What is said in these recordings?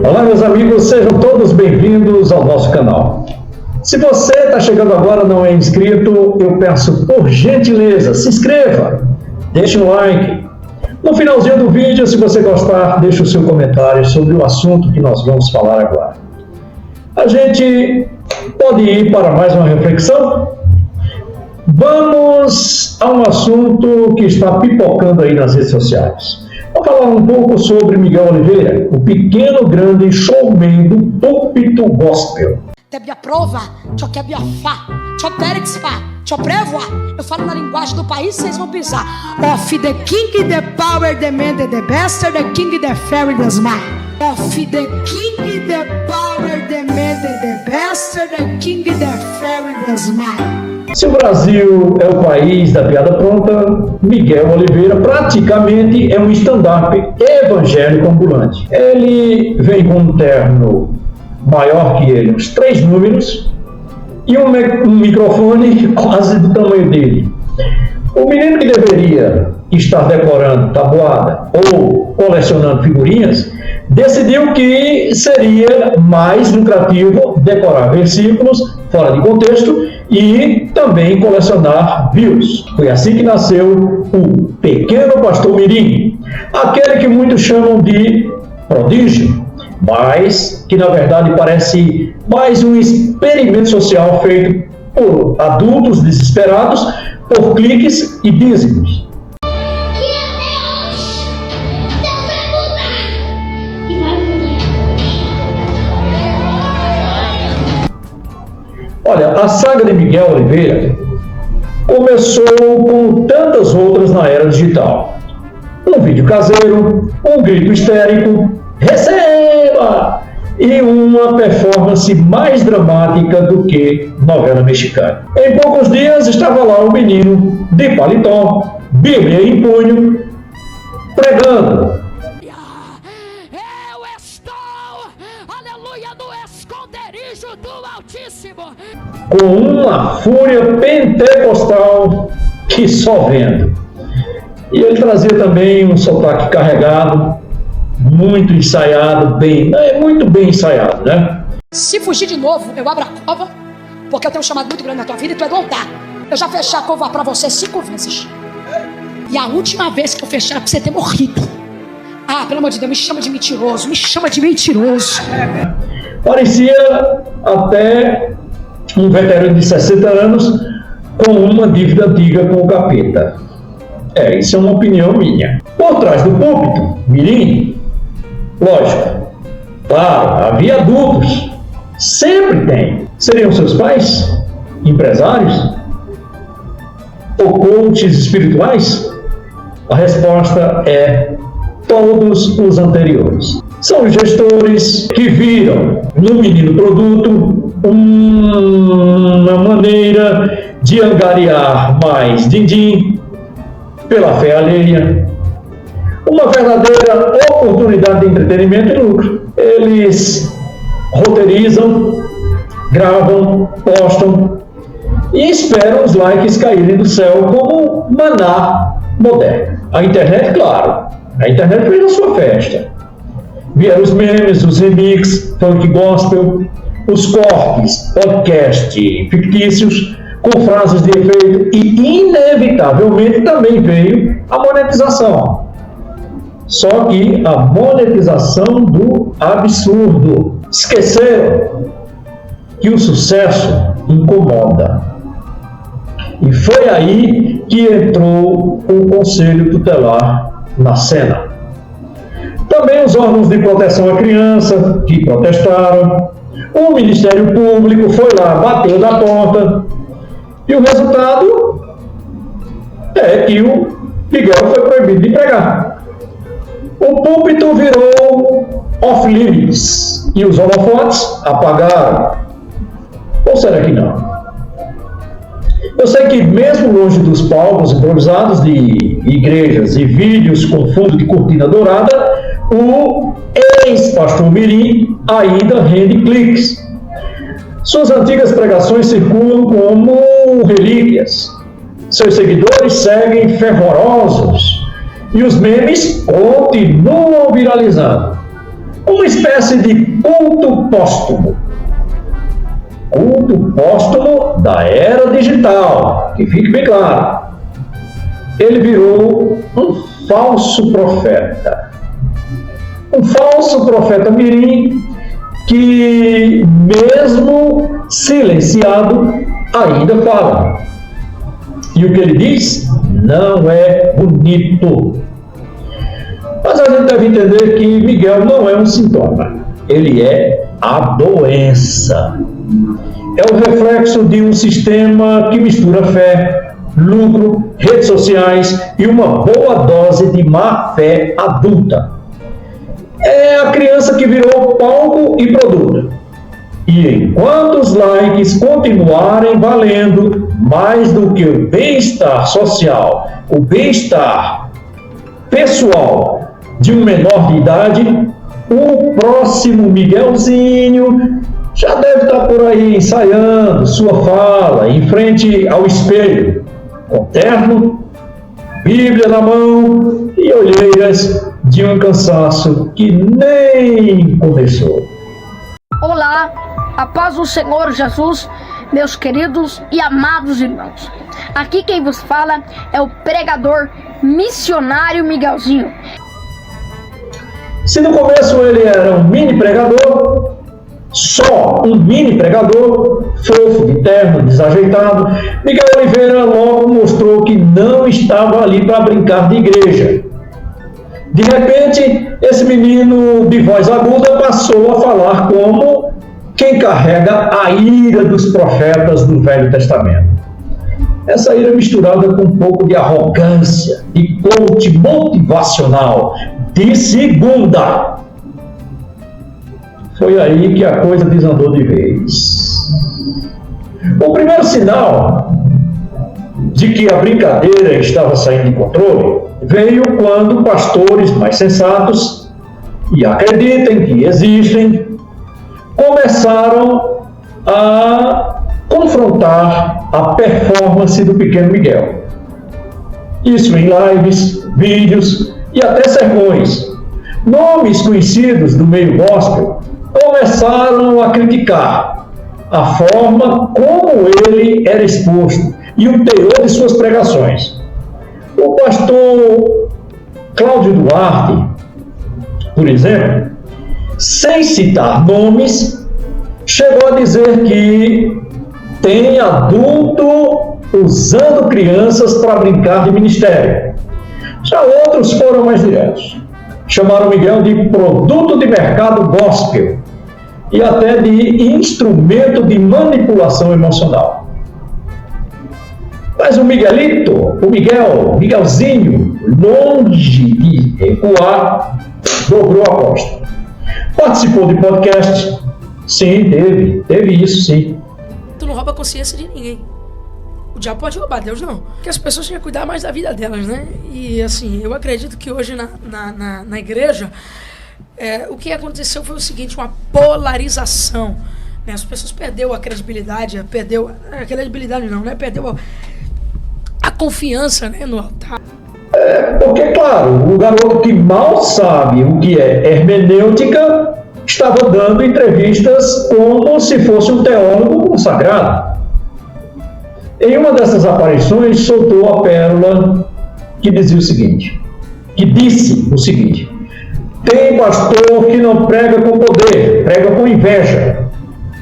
Olá, meus amigos, sejam todos bem-vindos ao nosso canal. Se você está chegando agora e não é inscrito, eu peço por gentileza, se inscreva, deixe um like. No finalzinho do vídeo, se você gostar, deixe o seu comentário sobre o assunto que nós vamos falar agora. A gente pode ir para mais uma reflexão? Vamos a um assunto que está pipocando aí nas redes sociais. Vou falar um pouco sobre Miguel Oliveira, o pequeno grande showman do púlpito gospel. Te prova, te biafá, te perexpa, te prevoa. Eu falo na linguagem do país, vocês vão pisar. Of the king, the power, the man, the best, the king, the fairy, the smile. Of the king, the power, the man, the best, the king, the fairy, the smile. Se o Brasil é o país da piada pronta, Miguel Oliveira praticamente é um stand-up evangélico ambulante. Ele vem com um terno maior que ele, uns 3 números, e um microfone quase do tamanho dele. O menino que deveria estar decorando tabuada ou colecionando figurinhas, decidiu que seria mais lucrativo decorar versículos fora de contexto e também colecionar views. Foi assim que nasceu o Pequeno Pastor Mirim, aquele que muitos chamam de prodígio, mas que na verdade parece mais um experimento social feito por adultos desesperados por cliques e dízimos. Olha, a saga de Miguel Oliveira começou com tantas outras na era digital. Um vídeo caseiro, um grito histérico, receba! E uma performance mais dramática do que novela mexicana. Em poucos dias estava lá o menino de paletó, Bíblia em punho, pregando. Eu estou, aleluia, no esconderijo do Altíssimo. Com uma fúria pentecostal que só vendo. E ele trazia também um sotaque carregado, muito ensaiado, muito bem ensaiado, né? Se fugir de novo, eu abro a cova, porque eu tenho um chamado muito grande na tua vida e tu é do altar. Eu já fechei a cova pra você 5 vezes. E a última vez que eu fechar é pra você ter morrido. Ah, pelo amor de Deus, me chama de mentiroso, me chama de mentiroso. Parecia até um veterano de 60 anos com uma dívida antiga com o capeta. Isso é uma opinião minha. Por trás do púlpito, mirim, lógico, claro, havia adultos, sempre tem. Seriam seus pais? Empresários? Ou coaches espirituais? A resposta é todos os anteriores. São os gestores que viram no menino produto uma maneira de angariar mais din-din pela fé alheia, uma verdadeira oportunidade de entretenimento e lucro. Eles roteirizam, gravam, postam e esperam os likes caírem do céu como maná moderno. A internet, claro, a internet fez a sua festa. Vieram os memes, os remixes, funk gospel, os cortes, podcast fictícios, com frases de efeito e, inevitavelmente, também veio a monetização. Só que a monetização do absurdo. Esqueceram que o sucesso incomoda. E foi aí que entrou o Conselho Tutelar na cena. Também os órgãos de proteção à criança, que protestaram. O Ministério Público foi lá, bateu na porta. E o resultado é que o Miguel foi proibido de pregar. O púlpito virou off-limits e os holofotes apagaram. Ou será que não? Eu sei que mesmo longe dos palcos improvisados de igrejas e vídeos com fundo de cortina dourada, o ex-pastor Mirim ainda rende cliques. Suas antigas pregações circulam como relíquias. Seus seguidores seguem fervorosos e os memes continuam viralizando. uma espécie de culto póstumo. Culto póstumo da era digital, que fique bem claro. Ele virou um falso profeta. Um falso profeta mirim que, mesmo silenciado, ainda fala. E o que ele diz não é bonito. Mas a gente deve entender que Miguel não é um sintoma. Ele é a doença. É o reflexo de um sistema que mistura fé, lucro, redes sociais e uma boa dose de má fé adulta. É a criança que virou palco e produto. E enquanto os likes continuarem valendo mais do que o bem-estar social, o bem-estar pessoal de um menor de idade, o próximo Miguelzinho já deve estar por aí ensaiando sua fala em frente ao espelho, com terno, Bíblia na mão e olheiras de um cansaço que nem começou. Olá, a paz do Senhor Jesus, meus queridos e amados irmãos. Aqui quem vos fala é o pregador missionário Miguelzinho. Se no começo ele era um mini pregador, só um mini pregador, fofo, de terno, desajeitado, Miguel Oliveira logo mostrou que não estava ali para brincar de igreja. De repente, esse menino de voz aguda passou a falar como quem carrega a ira dos profetas do Velho Testamento. Essa ira misturada com um pouco de arrogância, de coach motivacional, de segunda. Foi aí que a coisa desandou de vez. O primeiro sinal de que a brincadeira estava saindo de controle veio quando pastores mais sensatos, e acreditem que existem, começaram a confrontar a performance do pequeno Miguel. Isso em lives, vídeos e até sermões. Nomes conhecidos do meio gospel começaram a criticar a forma como ele era exposto e o teor de suas pregações. O pastor Cláudio Duarte, por exemplo, sem citar nomes, chegou a dizer que tem adulto usando crianças para brincar de ministério. Já outros foram mais diretos. Chamaram Miguel de produto de mercado gospel e até de instrumento de manipulação emocional. Mas o Miguelito, Miguelzinho, longe de recuar, dobrou a aposta. Participou de podcast? Sim, teve isso, sim. Tu não rouba a consciência de ninguém. O diabo pode roubar, Deus não. Porque as pessoas têm que cuidar mais da vida delas, né? E assim, eu acredito que hoje na igreja, o que aconteceu foi o seguinte, uma polarização. Né? As pessoas perderam a credibilidade, perdeu a confiança, né, no altar. Porque, claro, o garoto que mal sabe o que é hermenêutica estava dando entrevistas como se fosse um teólogo consagrado. Em uma dessas aparições, soltou a pérola que disse o seguinte: tem pastor que não prega com poder, prega com inveja,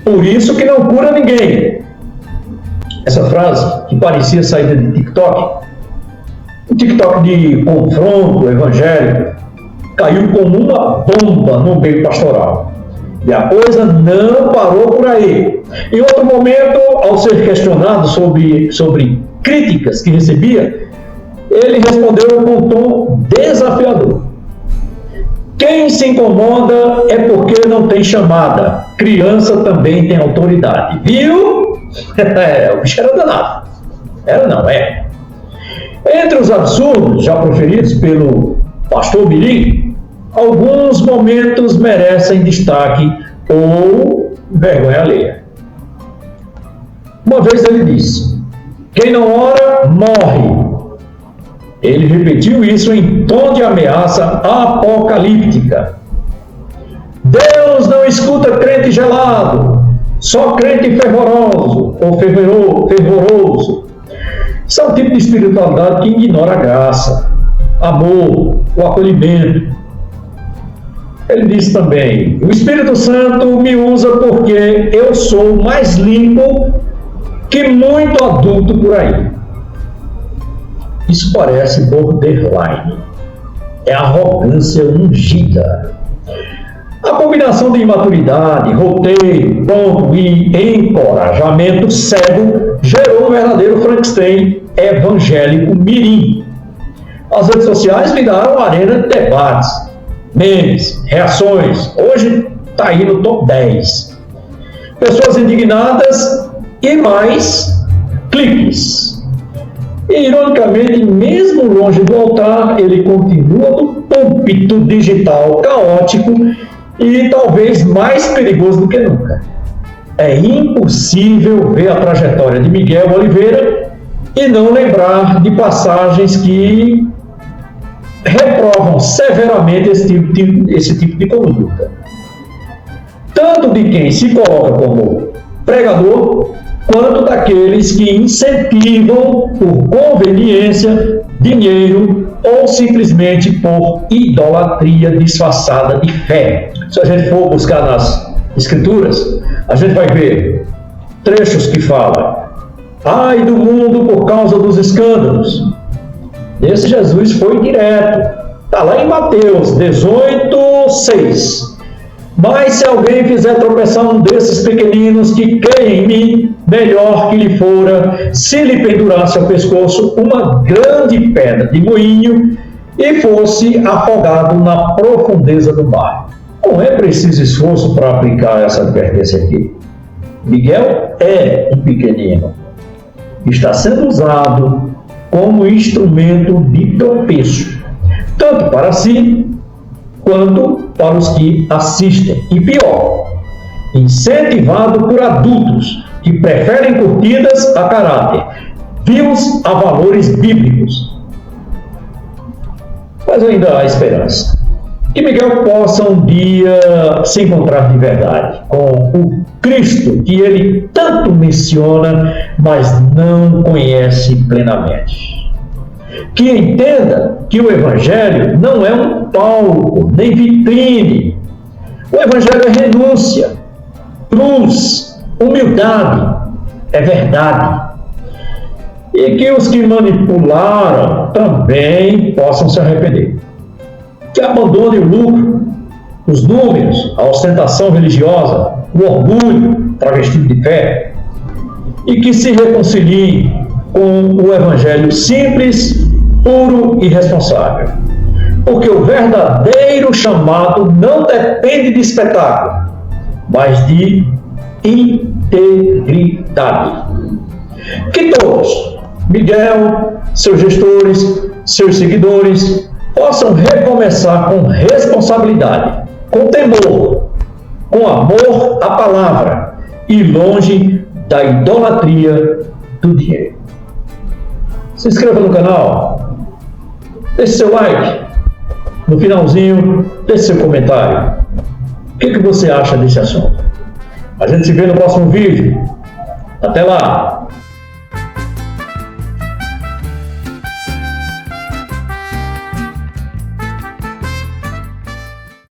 por isso que não cura ninguém. Essa frase, que parecia saída de TikTok, um TikTok de confronto evangélico, caiu como uma bomba no meio pastoral. E a coisa não parou por aí. Em outro momento, ao ser questionado sobre críticas que recebia, ele respondeu com um tom desafiador: quem se incomoda é porque não tem chamada. Criança também tem autoridade. Viu? O bicho era danado. Era não, é. Entre os absurdos já proferidos pelo pastor Mirim, alguns momentos merecem destaque ou vergonha alheia. Uma vez ele disse: quem não ora, morre. Ele repetiu isso em tom de ameaça apocalíptica. Deus não escuta crente gelado, só crente fervoroso ou fervoroso. Isso é um tipo de espiritualidade que ignora a graça, amor, o acolhimento. Ele diz também: o Espírito Santo me usa porque eu sou mais limpo que muito adulto por aí. Isso parece borderline. É arrogância ungida. A combinação de imaturidade, roteiro, pronto e encorajamento cego gerou um verdadeiro Frankenstein evangélico mirim. As redes sociais viraram arena de debates, memes, reações. Hoje está aí no top 10. Pessoas indignadas e mais cliques. E, ironicamente, mesmo longe do altar, ele continua no púlpito digital caótico e talvez mais perigoso do que nunca. É impossível ver a trajetória de Miguel Oliveira e não lembrar de passagens que reprovam severamente esse tipo de conduta. Tanto de quem se coloca como pregador, quanto daqueles que incentivam por conveniência, dinheiro ou simplesmente por idolatria disfarçada de fé. Se a gente for buscar nas escrituras, a gente vai ver trechos que falam: ai do mundo por causa dos escândalos. Esse Jesus foi direto. Está lá em Mateus 18:6. Mas se alguém fizer tropeçar um desses pequeninos que creem em mim, melhor que lhe fora se lhe pendurasse ao pescoço uma grande pedra de moinho e fosse afogado na profundeza do mar. Não é preciso esforço para aplicar essa advertência aqui. Miguel é um pequenino. Está sendo usado como instrumento de tropeço, tanto para si quanto para os que assistem. E pior, incentivado por adultos que preferem curtidas a caráter, views a valores bíblicos. Mas ainda há esperança. Que Miguel possa um dia se encontrar de verdade com o Cristo que ele tanto menciona, mas não conhece plenamente. Que entenda que o Evangelho não é um palco, nem vitrine. O Evangelho é renúncia, cruz, humildade, é verdade. E que os que manipularam também possam se arrepender. Que abandone o lucro, os números, a ostentação religiosa, o orgulho travestido de fé, e que se reconciliem com o Evangelho simples, puro e responsável. Porque o verdadeiro chamado não depende de espetáculo, mas de integridade. Que todos, Miguel, seus gestores, seus seguidores, possam recomeçar com responsabilidade, com temor, com amor à palavra e longe da idolatria do dinheiro. Se inscreva no canal, deixe seu like, no finalzinho deixe seu comentário. O que você acha desse assunto? A gente se vê no próximo vídeo. Até lá!